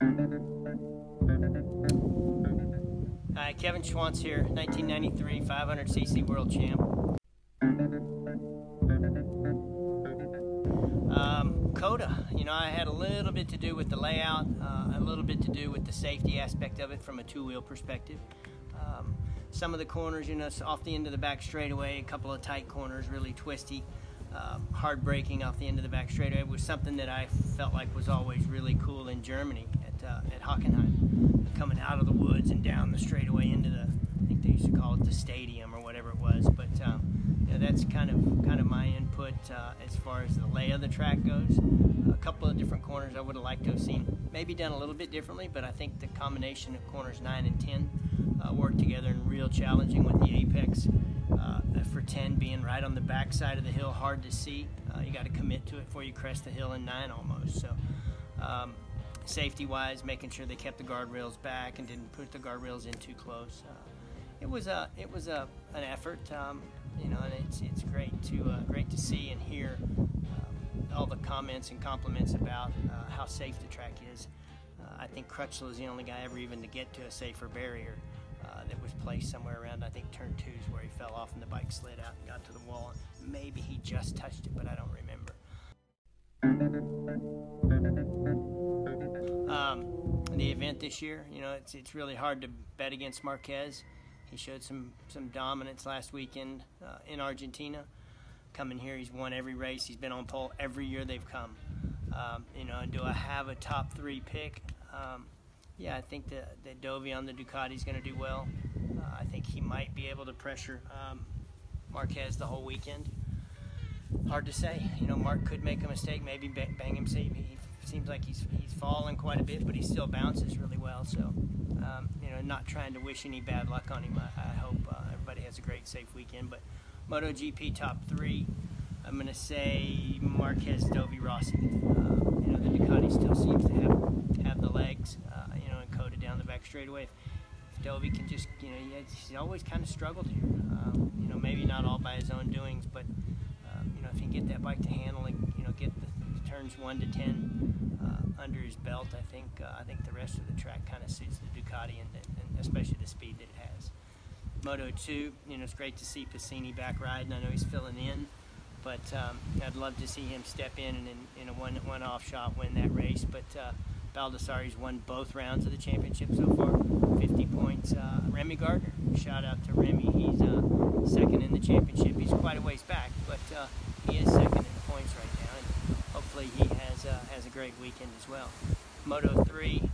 Hi, Kevin Schwantz here, 1993 500cc world champ. COTA, I had a little bit to do with the layout, a little bit to do with the safety aspect of it from a two-wheel perspective. Some of the corners, off the end of the back straightaway, a couple of tight corners, really twisty, hard braking off the end of the back straightaway was something that I felt like was always really cool in Germany at Hockenheim, coming out of the woods and down the straightaway into the, I think they used to call it the stadium or whatever it was, but that's kind of my input as far as the lay of the track goes. A couple of different corners I would have liked to have seen maybe done a little bit differently, but I think the combination of corners 9 and 10 worked together and real challenging, with the apex for 10 being right on the back side of the hill, hard to see. You got to commit to it before you crest the hill in 9 almost. So safety-wise, making sure they kept the guardrails back and didn't put the guardrails in too close. It was an effort, and it's great to see and hear all the comments and compliments about how safe the track is. I think Crutchlow is the only guy ever even to get to a safer barrier that was placed somewhere around, I think, turn 2 is where he fell off and the bike slid out and got to the wall. Maybe he just touched it, but I don't remember. The event this year, it's really hard to bet against Marquez. He showed some dominance last weekend in Argentina. Coming here, he's won every race. He's been on pole every year they've come. Do I have a top 3 pick? Yeah, I think that Dovi on the Ducati is going to do well. I think he might be able to pressure Marquez the whole weekend. Hard to say. Mark could make a mistake, maybe bang him. He seems like he's fallen quite a bit, but he still bounces really well. So, not trying to wish any bad luck on him. I hope everybody has a great, safe weekend. But MotoGP top 3, I'm going to say Marquez, Dovi, Rossi. The Ducati still seems to have the legs, and COTA down the back straightaway. If Dovi can just, he's always kind of struggled here. Maybe not all by his own doings, but if he can get that bike to handle and get the turns 1 to 10 under his belt, I think the rest of the track kind of suits the Ducati and especially the speed that it has. Moto 2, it's great to see Pacini back riding. I know he's filling in, but I'd love to see him step in and in a one-off shot win that race. But Baldassarri's won both rounds of the championship so far, 50 points. Remy Gardner, shout out to Remy. He's second in the championship. He's quite a ways back, but he is second in the points right now, and hopefully he has a great weekend as well. Moto 3,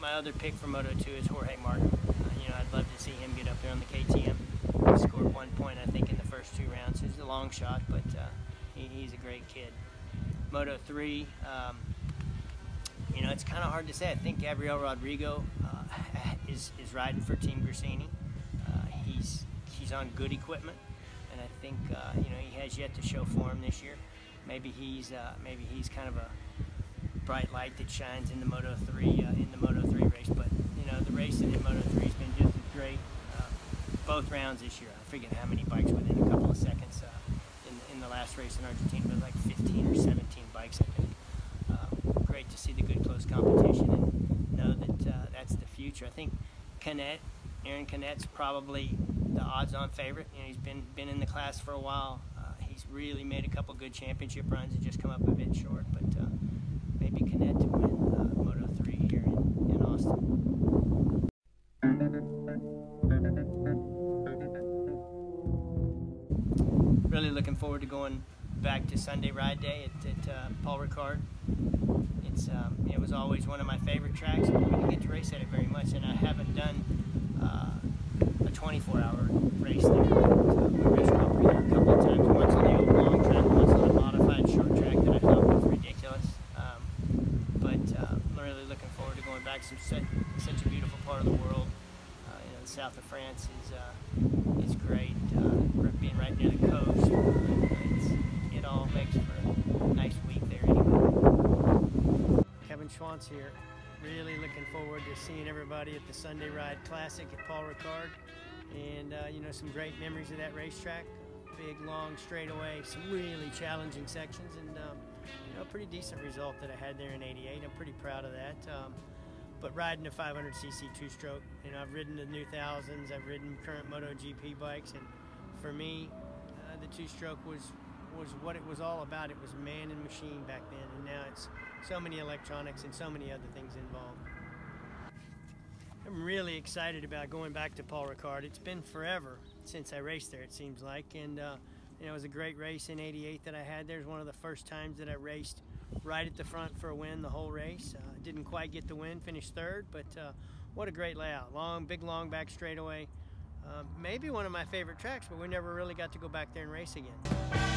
my other pick for Moto 2 is Jorge Martin. I'd love to see him get up there on the KTM. He scored 1 point, I think, in the first 2 rounds. It's a long shot, but he's a great kid. Moto 3, it's kind of hard to say. I think Gabriel Rodrigo is riding for Team Gresini. He's on good equipment, and I think he has yet to show form this year. Maybe he's kind of a bright light that shines in the Moto 3 race. But the racing in Moto 3 has been just as great. Both rounds this year. I forget how many bikes within a couple of seconds in the last race in Argentina, but like 15 or 17 bikes, I think. Great to see the good close competition and know that that's the future. I think Aaron Canet's probably the odds-on favorite. He's been in the class for a while. He's really made a couple good championship runs and just come up a bit short, but maybe Canet to win Moto 3 here in Austin. Really looking forward to going back to Sunday Ride Day at Paul Ricard. It was always one of my favorite tracks. We didn't get to race at it very much, and I haven't done a 24-hour race there. We raced Grand Prix there a couple of times. Once on the old long track, once on a modified short track that I thought was ridiculous. But really looking forward to going back to such a beautiful part of the world. The south of France is great. Being right near the coast, it all makes for a nice week there anyway. Kevin Schwantz here. Really looking forward to seeing everybody at the Sunday Ride Classic at Paul Ricard. And, some great memories of that racetrack. Big, long straightaway, some really challenging sections, and, a pretty decent result that I had there in '88. I'm pretty proud of that. but riding a 500cc two-stroke. You know, I've ridden the new thousands, I've ridden current MotoGP bikes, and for me, the two-stroke was what it was all about. It was man and machine back then, and now it's so many electronics and so many other things involved. I'm really excited about going back to Paul Ricard. It's been forever since I raced there, it seems like, and you know, it was a great race in '88 that I had there. It was one of the first times that I raced right at the front for a win the whole race. Didn't quite get the win, finished third, but what a great layout. Big long back straightaway. Maybe one of my favorite tracks, but we never really got to go back there and race again.